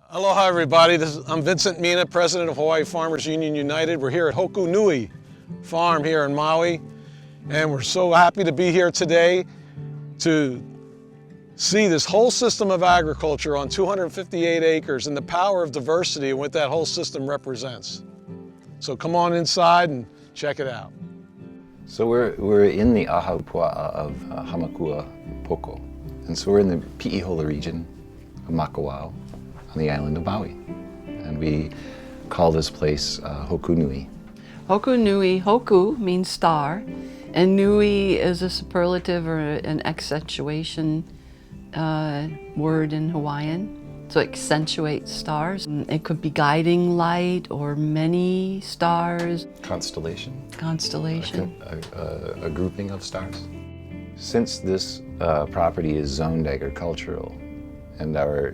Aloha everybody, I'm Vincent Mina, President of Hawaii Farmers Union United. We're here at Hoku Nui farm here in Maui, and we're so happy to be here today to see this whole system of agriculture on 258 acres and the power of diversity and what that whole system represents. So come on inside and check it out. So we're in the Ahapua'a of Hamakua Poko, and so we're in the Pi'ihola region of Makawao on the island of Maui, and we call this place Hoku Nui. Hoku Nui, Hoku means star, and Nui is a superlative or an accentuation word in Hawaiian. So it accentuates stars. It could be guiding light or many stars. Constellation. Constellation. A grouping of stars. Since this property is zoned agricultural, and our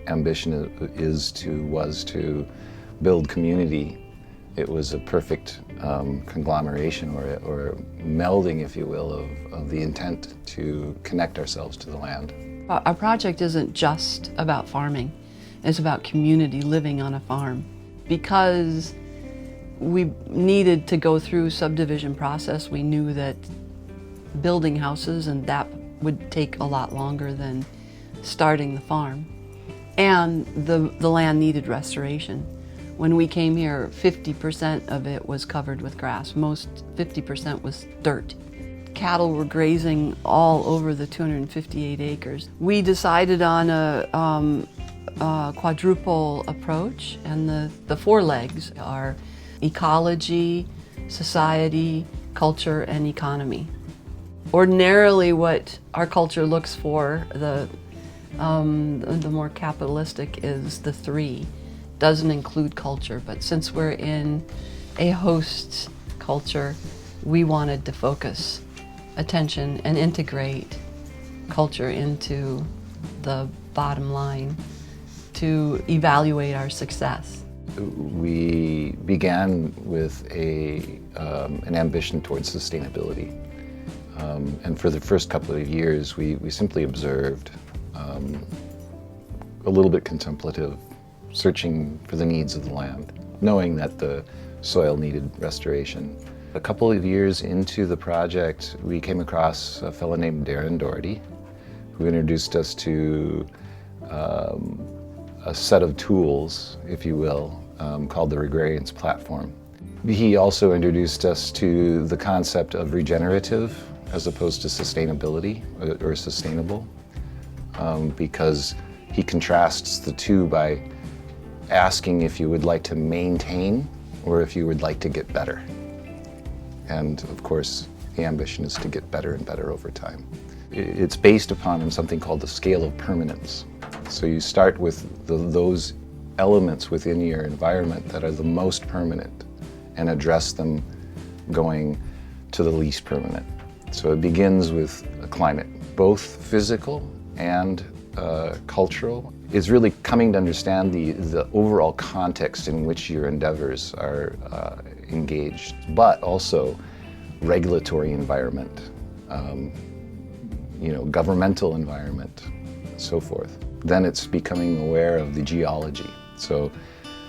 ambition was to build community, it was a perfect conglomeration or melding, if you will, of the intent to connect ourselves to the land. Our project isn't just about farming, it's about community living on a farm. Because we needed to go through subdivision process, we knew that building houses and that would take a lot longer than starting the farm. And the land needed restoration. When we came here, 50% of it was covered with grass. 50% was dirt. Cattle were grazing all over the 258 acres. We decided on a quadruple approach, and the four legs are ecology, society, culture, and economy. Ordinarily, what our culture looks for, the more capitalistic, is the three. Doesn't include culture, but since we're in a host culture, we wanted to focus attention and integrate culture into the bottom line to evaluate our success. We began with an ambition towards sustainability. And for the first couple of years, we simply observed, a little bit contemplative, searching for the needs of the land, knowing that the soil needed restoration. A couple of years into the project, we came across a fellow named Darren Doherty, who introduced us to a set of tools, if you will, called the Regenerative platform. He also introduced us to the concept of regenerative as opposed to sustainability or sustainable, because he contrasts the two by asking if you would like to maintain or if you would like to get better. And of course, the ambition is to get better and better over time. It's based upon something called the scale of permanence. So you start with those elements within your environment that are the most permanent and address them going to the least permanent. So it begins with a climate, both physical and cultural. Is really coming to understand the overall context in which your endeavors are engaged, but also regulatory environment, governmental environment, and so forth. Then it's becoming aware of the geology, so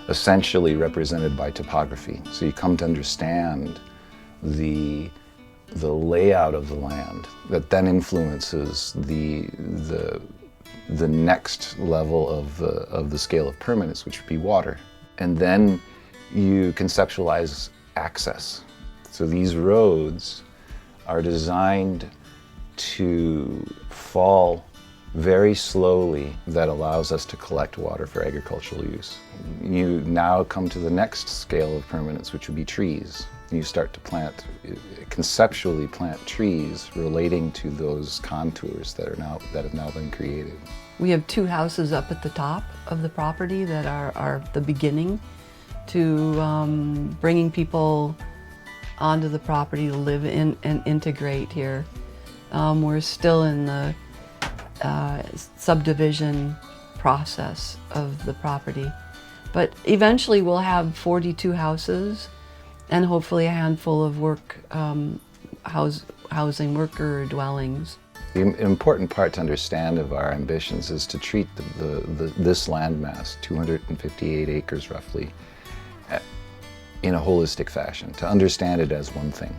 essentially represented by topography. So you come to understand the layout of the land that then influences the next level of the scale of permanence, which would be water. And then you conceptualize access. So these roads are designed to fall very slowly, that allows us to collect water for agricultural use. You now come to the next scale of permanence, which would be trees. You start to conceptually plant trees relating to those contours that have now been created. We have two houses up at the top of the property that are the beginning to bringing people onto the property to live in and integrate here. We're still in the subdivision process of the property, but eventually we'll have 42 houses and hopefully a handful of housing worker dwellings. The important part to understand of our ambitions is to treat this landmass, 258 acres roughly, in a holistic fashion, to understand it as one thing.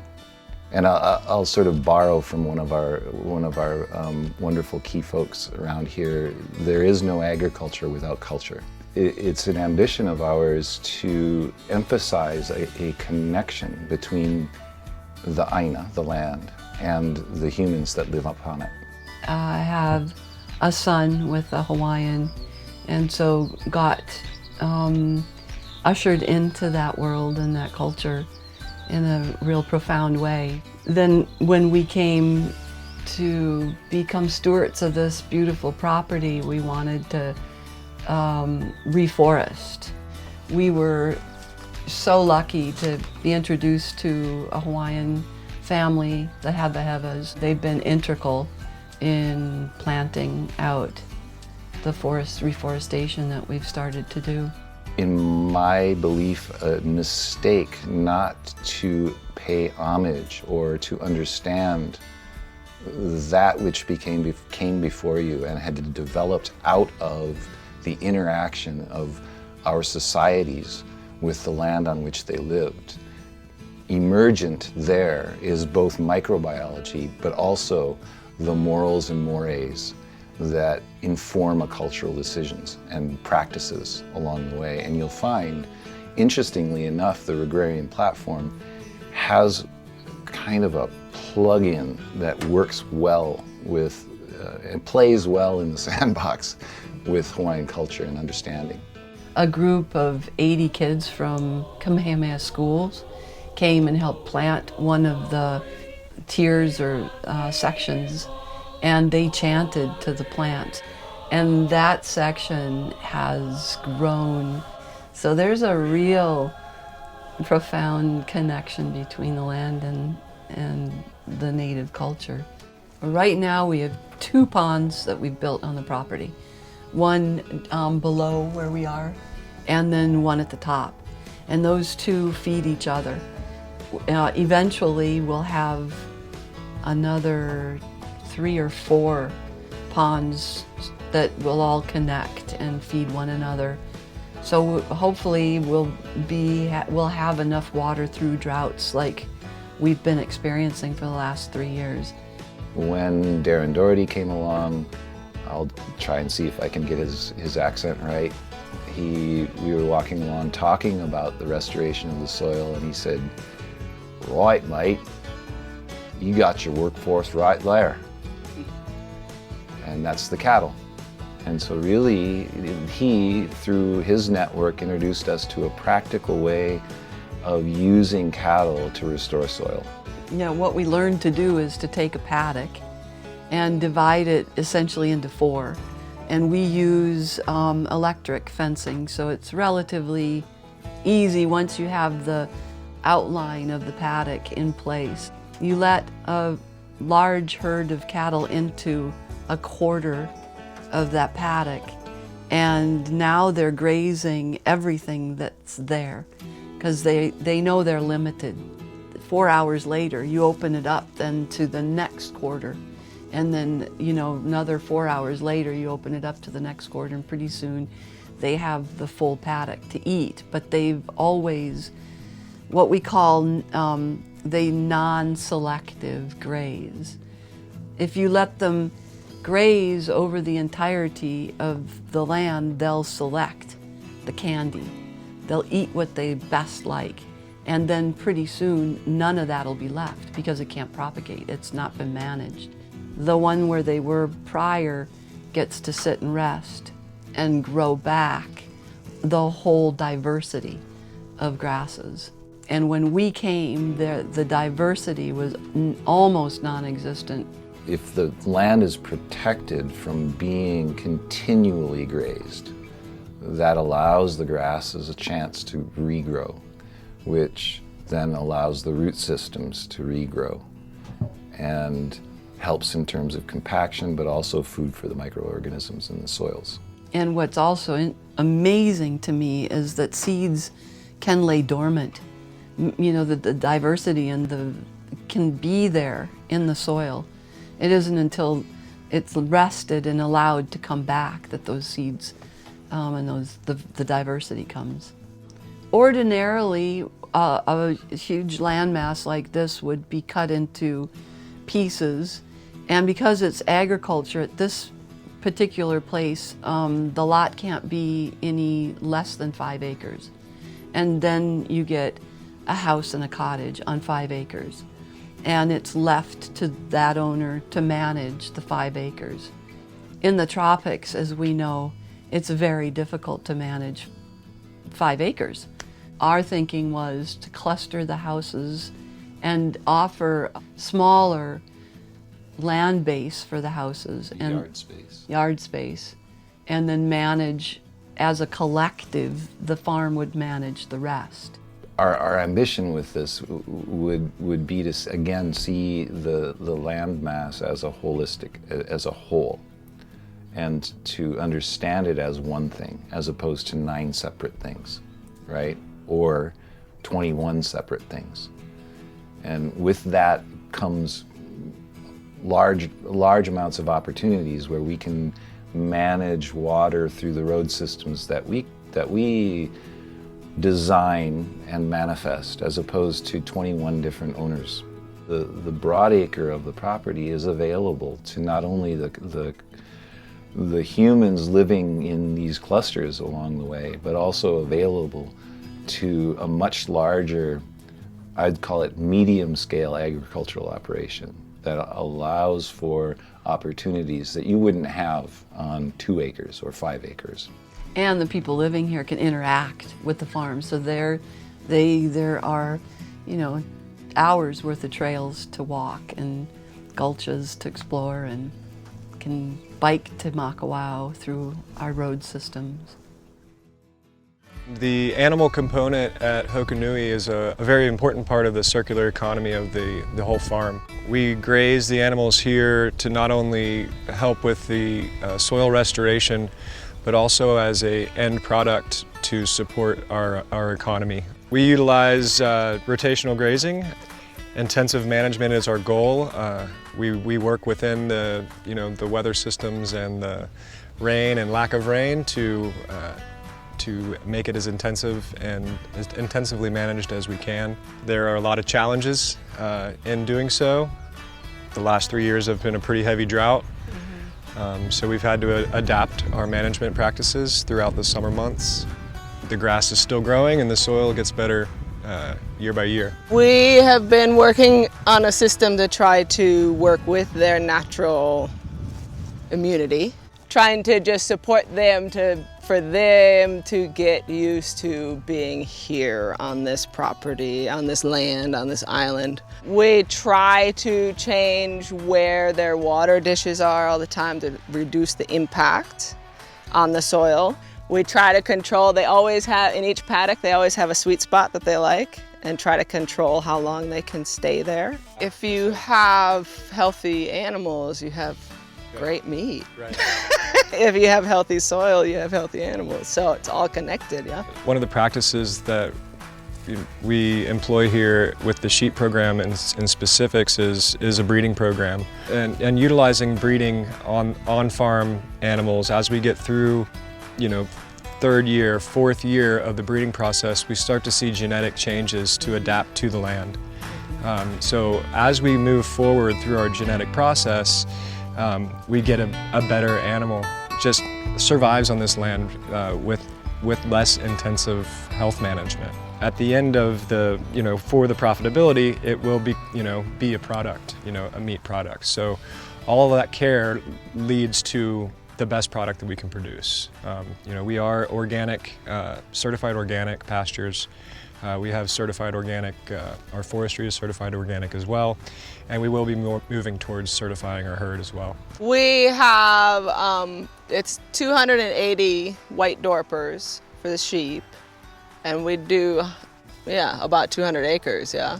And I'll sort of borrow from one of our wonderful key folks around here. There is no agriculture without culture. It's an ambition of ours to emphasize a connection between the Aina, the land, and the humans that live upon it. I have a son with a Hawaiian, and so got ushered into that world and that culture in a real profound way. Then when we came to become stewards of this beautiful property, we wanted to reforest. We were so lucky to be introduced to a Hawaiian family, the Hevas. They've been integral in planting out the forest reforestation that we've started to do. In my belief, a mistake not to pay homage or to understand that which came before you and had developed out of the interaction of our societies with the land on which they lived. Emergent there is both microbiology, but also the morals and mores that inform a cultural decisions and practices along the way. And you'll find, interestingly enough, the Regenerative platform has kind of a plug-in that works well with, and plays well in the sandbox with Hawaiian culture and understanding. A group of 80 kids from Kamehameha schools came and helped plant one of the tiers or sections, and they chanted to the plant. And that section has grown. So there's a real profound connection between the land and the native culture. Right now we have 2 ponds that we've built on the property. One below where we are, and then one at the top. And those 2 feed each other. Eventually we'll have another 3 or 4 ponds that will all connect and feed one another. So hopefully we'll have enough water through droughts like we've been experiencing for the last 3 years. When Darren Doherty came along, I'll try and see if I can get his accent right. We were walking along talking about the restoration of the soil, and he said, "Right, mate, you got your workforce right there." And that's the cattle. And so really, he, through his network, introduced us to a practical way of using cattle to restore soil. Yeah, what we learned to do is to take a paddock and divide it essentially into 4. And we use electric fencing, so it's relatively easy once you have the outline of the paddock in place. You let a large herd of cattle into a quarter of that paddock, and now they're grazing everything that's there because they know they're limited. 4 hours later, you open it up then to the next quarter, and then another 4 hours later you open it up to the next quarter, and pretty soon they have the full paddock to eat. But they've always what we call they non-selective graze. If you let them graze over the entirety of the land, they'll select the candy. They'll eat what they best like. And then pretty soon, none of that'll be left because it can't propagate. It's not been managed. The one where they were prior gets to sit and rest and grow back the whole diversity of grasses. And when we came, the diversity was almost non-existent. If the land is protected from being continually grazed, that allows the grasses a chance to regrow, which then allows the root systems to regrow and helps in terms of compaction, but also food for the microorganisms in the soils. And what's also amazing to me is that seeds can lay dormant. The diversity and can be there in the soil. It isn't until it's rested and allowed to come back that those seeds and the diversity comes. Ordinarily, a huge landmass like this would be cut into pieces, and because it's agriculture at this particular place, the lot can't be any less than 5 acres. And then you get a house and a cottage on 5 acres. And it's left to that owner to manage the 5 acres. In the tropics, as we know, it's very difficult to manage 5 acres. Our thinking was to cluster the houses and offer smaller land base for the houses and yard space, and then manage as a collective. The farm would manage the rest. Our ambition with this would be to again see the land mass as a holistic, as a whole, and to understand it as one thing as opposed to 9 separate things, right? Or 21 separate things. And with that comes large amounts of opportunities where we can manage water through the road systems that we design and manifest, as opposed to 21 different owners. The broad acre of the property is available to not only the humans living in these clusters along the way, but also available to a much larger, I'd call it medium scale agricultural operation that allows for opportunities that you wouldn't have on 2 acres or 5 acres. And the people living here can interact with the farm. So there are, hours worth of trails to walk and gulches to explore, and can bike to Makawao through our road systems. The animal component at Hoku Nui is a very important part of the circular economy of the whole farm. We graze the animals here to not only help with the soil restoration, but also as an end product to support our economy. We utilize rotational grazing. Intensive management is our goal. We work within the weather systems and the rain and lack of rain to make it as intensive and as intensively managed as we can. There are a lot of challenges in doing so. The last 3 years have been a pretty heavy drought. So we've had to adapt our management practices throughout the summer months. The grass is still growing and the soil gets better year by year. We have been working on a system to try to work with their natural immunity, trying to just support them for them to get used to being here on this property, on this land, on this island. We try to change where their water dishes are all the time to reduce the impact on the soil. We try to control, they always have, in each paddock, they always have a sweet spot that they like, and try to control how long they can stay there. If you have healthy animals, you have great meat. Right. If you have healthy soil, you have healthy animals. So it's all connected, yeah. One of the practices that we employ here with the sheep program in specifics is a breeding program. And utilizing breeding on farm animals as we get through, 3rd year, 4th year of the breeding process, we start to see genetic changes to adapt to the land. So as we move forward through our genetic process, we get a better animal, just survives on this land with less intensive health management. At the end of for the profitability, it will be a product, a meat product. So all of that care leads to the best product that we can produce. We are organic, certified organic pastures. We have certified organic, our forestry is certified organic as well, and we will be moving towards certifying our herd as well. We have, it's 280 white dorpers for the sheep, and we do, about 200 acres, yeah.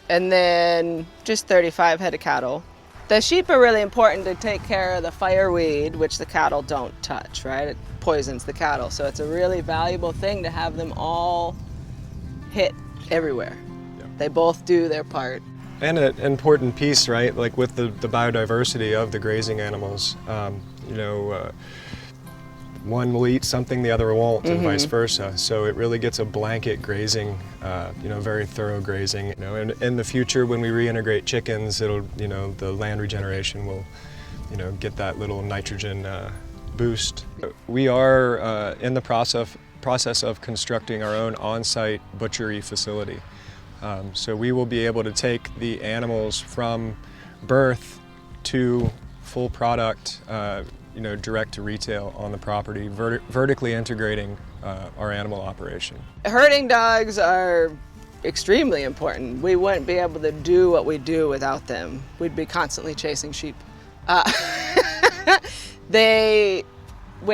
And then just 35 head of cattle. The sheep are really important to take care of the fireweed, which the cattle don't touch, right? It poisons the cattle, so it's a really valuable thing to have them all hit everywhere. Yeah. They both do their part. And an important piece, right, like with the biodiversity of the grazing animals, one will eat something, the other won't, and vice versa. So it really gets a blanket grazing, very thorough grazing. And in the future, when we reintegrate chickens, it'll, the land regeneration will, get that little nitrogen boost. We are in the process of constructing our own on-site butchery facility. So we will be able to take the animals from birth to full product, direct to retail on the property, vertically integrating our animal operation. Herding dogs are extremely important. We wouldn't be able to do what we do without them. We'd be constantly chasing sheep. We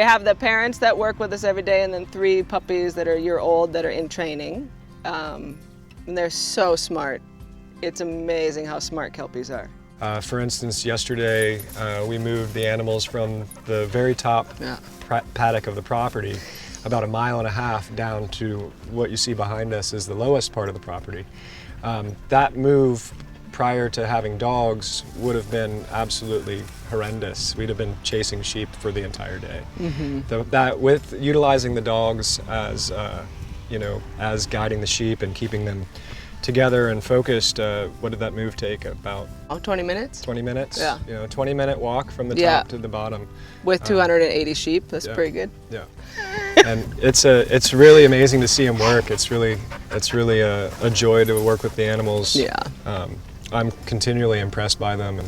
have the parents that work with us every day, and then 3 puppies that are a year old that are in training. And they're so smart. It's amazing how smart Kelpies are. For instance, yesterday we moved the animals from the very top paddock of the property, about 1.5 miles down to what you see behind us is the lowest part of the property. That move prior to having dogs would have been absolutely horrendous. We'd have been chasing sheep for the entire day. That with utilizing the dogs as as guiding the sheep and keeping them together and focused, what did that move take? About 20 minutes? 20 minutes? Yeah. 20-minute walk from the top to the bottom. With 280 sheep, that's pretty good. Yeah. And it's really amazing to see them work. It's really a joy to work with the animals. Yeah. I'm continually impressed by them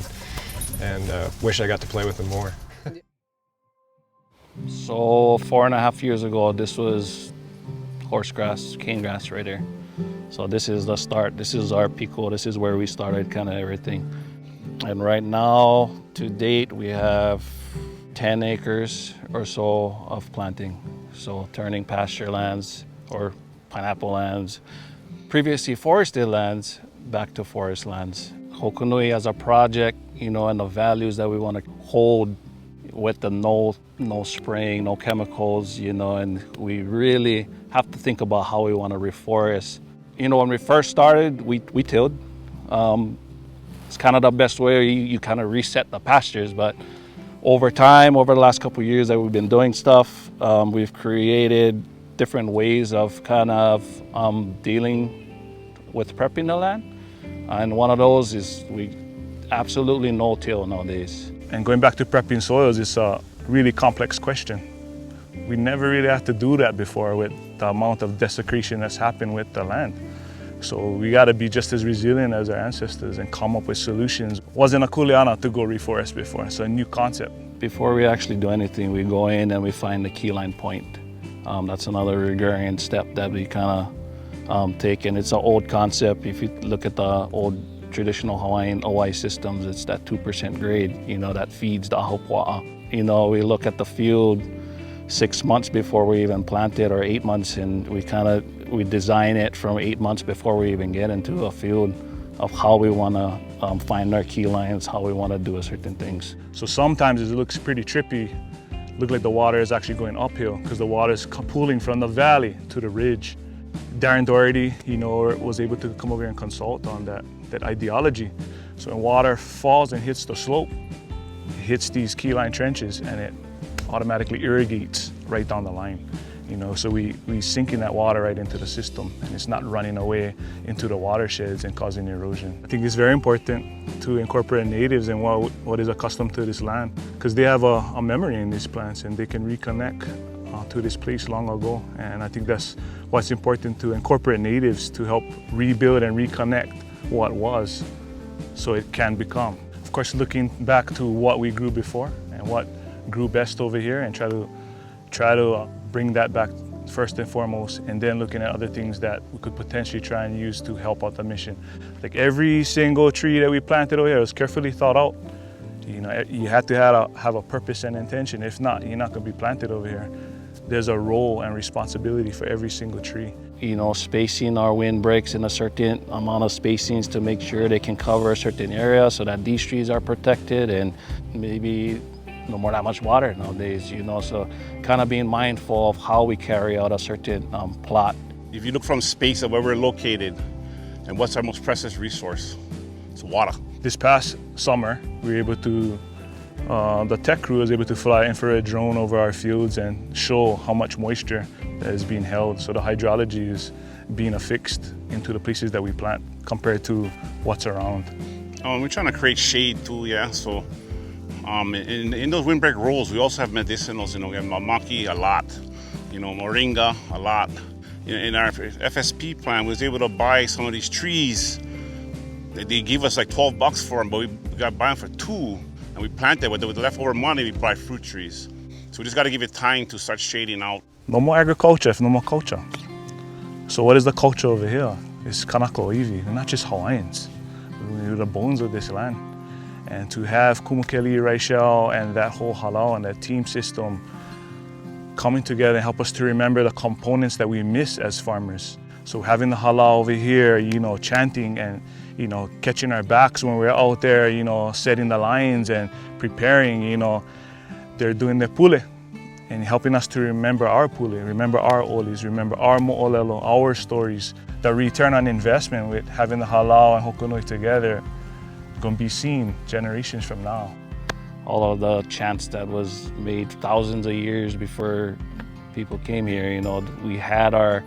and wish I got to play with them more. So 4.5 years ago, this was horse grass, cane grass right there. So this is the start. This is our pico. This is where we started kind of everything. And right now, to date, we have 10 acres or so of planting. So turning pasture lands or pineapple lands, previously forested lands, back to forest lands. Hoku Nui as a project, and the values that we want to hold with the no spraying, no chemicals, and we really have to think about how we want to reforest. When we first started, we tilled. It's kind of the best way you kind of reset the pastures, but over time, over the last couple of years that we've been doing stuff, we've created different ways of kind of dealing with prepping the land. And one of those is we absolutely no-till nowadays. And going back to prepping soils, it's a really complex question. We never really had to do that before with the amount of desecration that's happened with the land. So we got to be just as resilient as our ancestors and come up with solutions. Wasn't a kuleana to go reforest before. It's a new concept. Before we actually do anything, we go in and we find the keyline point. That's another riparian step that we kind of take, and it's an old concept. If you look at the old traditional Hawaiian OI systems, it's that 2% grade, that feeds the ahupua'a. We look at the field 6 months before we even plant it, or 8 months, and we design it from 8 months before we even get into a field of how we want to find our key lines, how we want to do certain things. So sometimes it looks pretty trippy. Look like the water is actually going uphill because the water is pooling from the valley to the ridge. Darren Doherty, was able to come over and consult on that ideology. So when water falls and hits the slope, it hits these keyline trenches and it automatically irrigates right down the line. So we sink in that water right into the system, and it's not running away into the watersheds and causing erosion. I think it's very important to incorporate natives and what is accustomed to this land, because they have a memory in these plants and they can reconnect to this place long ago. And I think that's why it's important to incorporate natives to help rebuild and reconnect what was so it can become. Of course, looking back to what we grew before and what grew best over here, and try to bring that back first and foremost, and then looking at other things that we could potentially try and use to help out the mission. Like every single tree that we planted over here was carefully thought out. You had to have a purpose and intention. If not, you're not going to be planted over here. There's a role and responsibility for every single tree. Spacing our windbreaks in a certain amount of spacings to make sure they can cover a certain area so that these trees are protected, and maybe no more that much water nowadays, so kind of being mindful of how we carry out a certain plot. If you look from space of where we're located and what's our most precious resource, It's water. This past summer, we were able to, the tech crew was able to fly an infrared drone over our fields and show how much moisture that is being held. So the hydrology is being affixed into the places that we plant compared to what's around. We're trying to create shade too, yeah. So in those windbreak rolls, we also have medicinals. You know, we have mamaki a lot, you know, moringa a lot. In our FSP plan, we was able to buy some of these trees. They gave us like $12 for them, but we got to buy them for $2, and we planted with the leftover money. We buy fruit trees. So we just got to give it time to start shading out. No more agriculture if no more culture. So what is the culture over here? It's Kanaka Iwi. They're not just Hawaiians. We're the bones of this land. And to have Kumukeli, Raichel, and that whole halau and that team system coming together and help us to remember the components that we miss as farmers. So having the halau over here, you know, chanting and, you know, catching our backs when we're out there, you know, setting the lines and preparing, you know, they're doing the pule and helping us to remember our pule, remember our olis, remember our mo'olelo, our stories. The return on investment with having the halau and Hōkūnui together going to be seen generations from now. All of the chants that was made thousands of years before people came here, you know, we had our,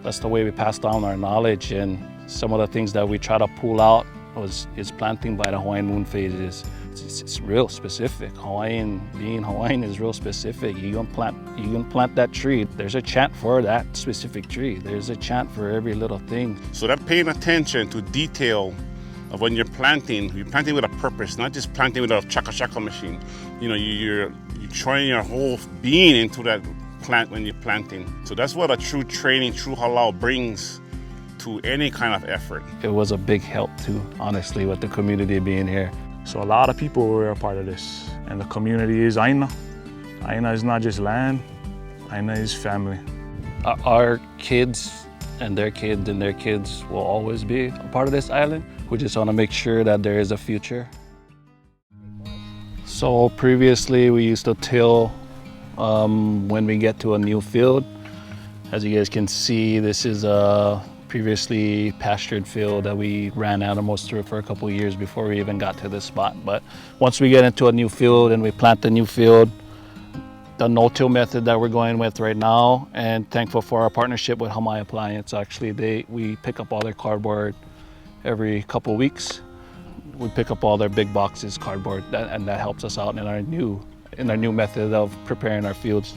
that's the way we passed down our knowledge, and some of the things that we try to pull out is planting by the Hawaiian moon phases. It's real specific. Being Hawaiian is real specific. You gonna plant that tree. There's a chant for that specific tree. There's a chant for every little thing. So that paying attention to detail of when you're planting with a purpose, not just planting with a chaka-chaka machine. You know, you're throwing your whole being into that plant when you're planting. So that's what a true training, true halau brings to any kind of effort. It was a big help too, honestly, with the community being here. So a lot of people were a part of this. And the community is Aina. Aina is not just land, Aina is family. Our kids and their kids and their kids will always be a part of this island. We just want to make sure that there is a future. So previously we used to till when we get to a new field. As you guys can see, this is a previously pastured field that we ran animals through for a couple of years before we even got to this spot. But once we get into a new field and we plant the new field, the no-till method that we're going with right now, and thankful for our partnership with Hamai Appliance. Actually, we pick up all their cardboard every couple of weeks. We pick up all their big boxes cardboard, and that helps us out in our new method of preparing our fields.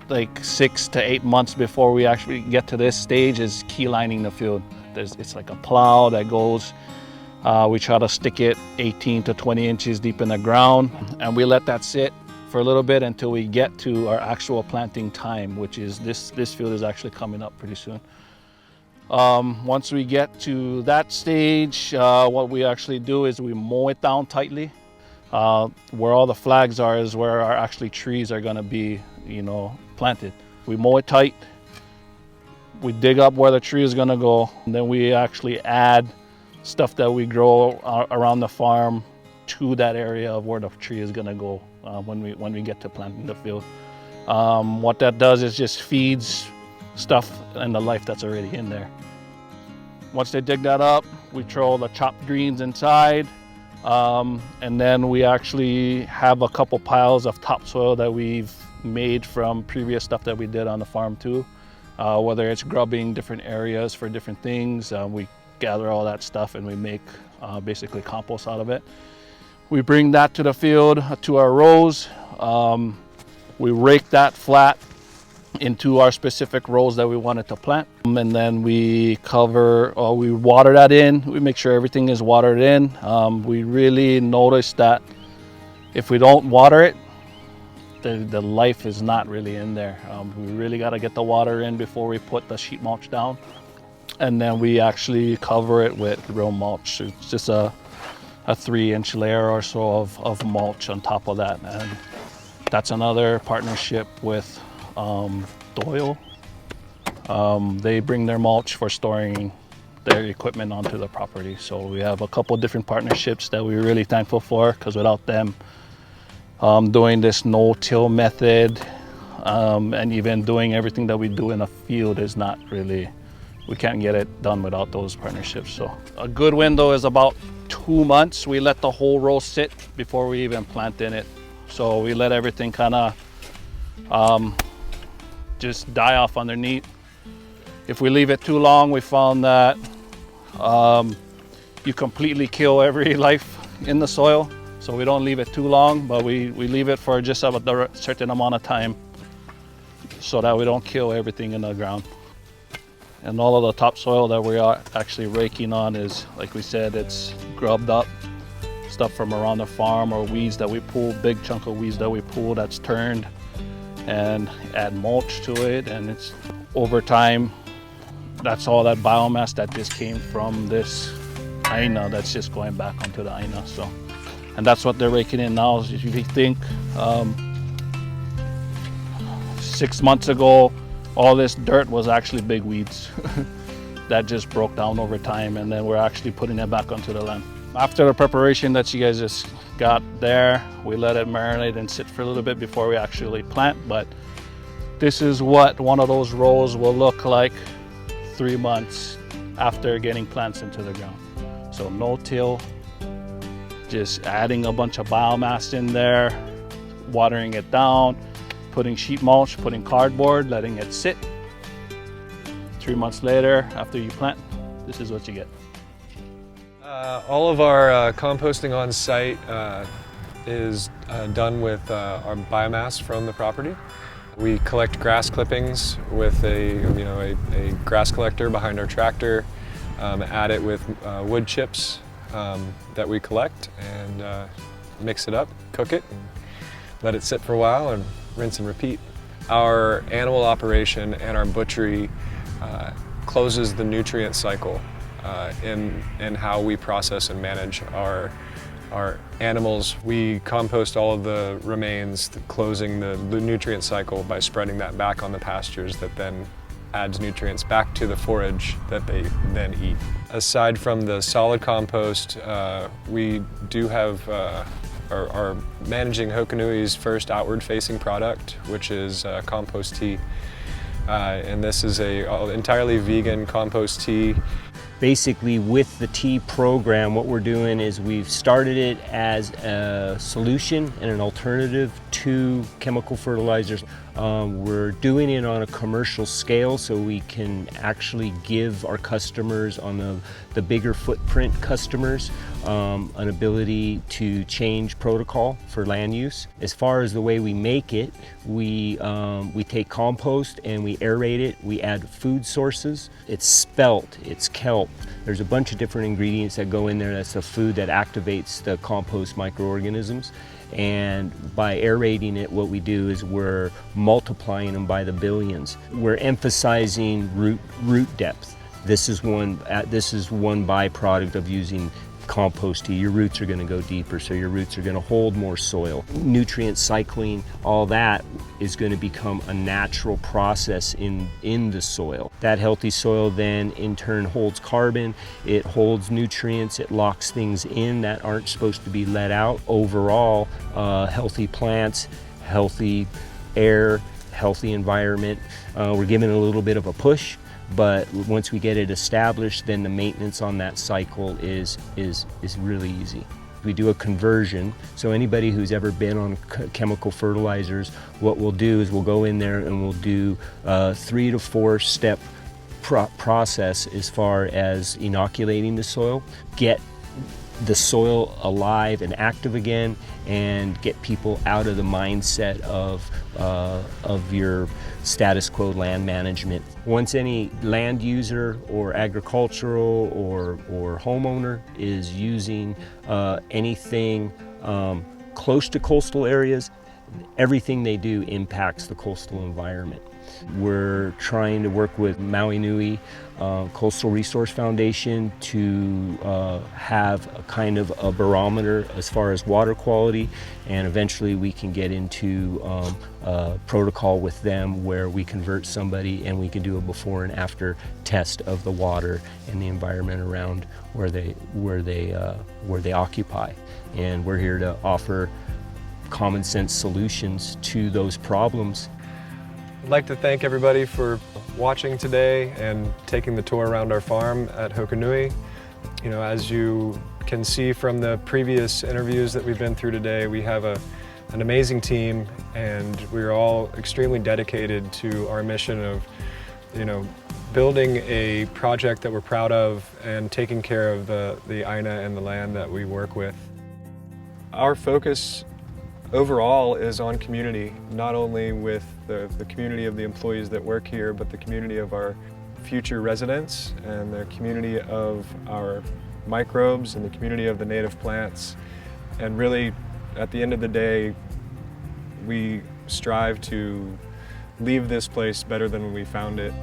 Like 6 to 8 months before we actually get to this stage is key lining the field. It's like a plow that goes. We try to stick it 18 to 20 inches deep in the ground, and we let that sit for a little bit until we get to our actual planting time, which is this field is actually coming up pretty soon. Once we get to that stage, what we actually do is we mow it down tightly. Where all the flags are is where our actually trees are going to be, you know, planted. We mow it tight. We dig up where the tree is going to go, and then we actually add stuff that we grow around the farm to that area of where the tree is going to go when we get to planting the field. What that does is just feeds stuff and the life that's already in there. Once they dig that up, we throw the chopped greens inside, and then we actually have a couple piles of topsoil that we've made from previous stuff that we did on the farm too. Whether it's grubbing different areas for different things, we gather all that stuff and we make basically compost out of it. We bring that to the field, to our rows. We rake that flat into our specific rows that we wanted to plant. And then we we water that in. We make sure everything is watered in. We really noticed that if we don't water it, the life is not really in there. We really got to get the water in before we put the sheet mulch down. And then we actually cover it with real mulch. It's just a 3-inch layer or so of mulch on top of that. And that's another partnership with Doyle. They bring their mulch for storing their equipment onto the property. So we have a couple different partnerships that we're really thankful for, because without them doing this no-till method and even doing everything that we do in a field is not really we can't get it done without those partnerships. So a good window is about 2 months. We let the whole row sit before we even plant in it. So we let everything kind of just die off underneath. If we leave it too long, we found that you completely kill every life in the soil. So we don't leave it too long, but we leave it for just about a certain amount of time so that we don't kill everything in the ground. And all of the topsoil that we are actually raking on is, like we said, it's grubbed up stuff from around the farm or weeds that we pull, big chunk of weeds that we pull that's turned, and add mulch to it. And it's over time, that's all that biomass that just came from this aina that's just going back onto the aina. So, and that's what they're raking in now. If you think 6 months ago, all this dirt was actually big weeds that just broke down over time, and then we're actually putting it back onto the land. After the preparation that you guys just got there, we let it marinate and sit for a little bit before we actually plant. But this is what one of those rows will look like 3 months after getting plants into the ground. So no till, just adding a bunch of biomass in there, watering it down, putting sheet mulch, putting cardboard, letting it sit. 3 months later, after you plant, this is what you get. All of our composting on site is done with our biomass from the property. We collect grass clippings with a grass collector behind our tractor, add it with wood chips that we collect, and mix it up, cook it, and let it sit for a while, and rinse and repeat. Our animal operation and our butchery closes the nutrient cycle in how we process and manage our animals. We compost all of the remains, closing the nutrient cycle by spreading that back on the pastures that then adds nutrients back to the forage that they then eat. Aside from the solid compost, we do have are managing Hōkūnui's first outward-facing product, which is compost tea. And this is a entirely vegan compost tea. Basically, with the tea program, what we're doing is we've started it as a solution and an alternative to chemical fertilizers. We're doing it on a commercial scale so we can actually give our customers, on the bigger footprint customers, an ability to change protocol for land use. As far as the way we make it, we take compost and we aerate it. We add food sources. It's spelt, it's kelp. There's a bunch of different ingredients that go in there. That's the food that activates the compost microorganisms. And by aerating it, what we do is we're multiplying them by the billions. We're emphasizing root depth. This is one byproduct of using compost tea. Your roots are going to go deeper, so your roots are going to hold more soil. Nutrient cycling, all that is going to become a natural process in the soil. That healthy soil then in turn holds carbon, it holds nutrients, it locks things in that aren't supposed to be let out. Overall, healthy plants, healthy air, healthy environment. We're giving it a little bit of a push, but once we get it established, then the maintenance on that cycle is really easy. We do a conversion, so anybody who's ever been on chemical fertilizers, what we'll do is we'll go in there and we'll do a 3 to 4 step process as far as inoculating the soil, get the soil alive and active again, and get people out of the mindset of your status quo land management. Once any land user or agricultural or homeowner is using anything close to coastal areas, everything they do impacts the coastal environment. We're trying to work with Maui Nui Coastal Resource Foundation to have a kind of a barometer as far as water quality, and eventually we can get into a protocol with them where we convert somebody and we can do a before and after test of the water and the environment around where they occupy. And we're here to offer common sense solutions to those problems. I'd like to thank everybody for watching today and taking the tour around our farm at Hoku Nui. You know, as you can see from the previous interviews that we've been through today, we have an amazing team, and we're all extremely dedicated to our mission of, you know, building a project that we're proud of and taking care of the Aina and the land that we work with. Our focus overall is on community, not only with the community of the employees that work here, but the community of our future residents and the community of our microbes and the community of the native plants. And really, at the end of the day, we strive to leave this place better than when we found it.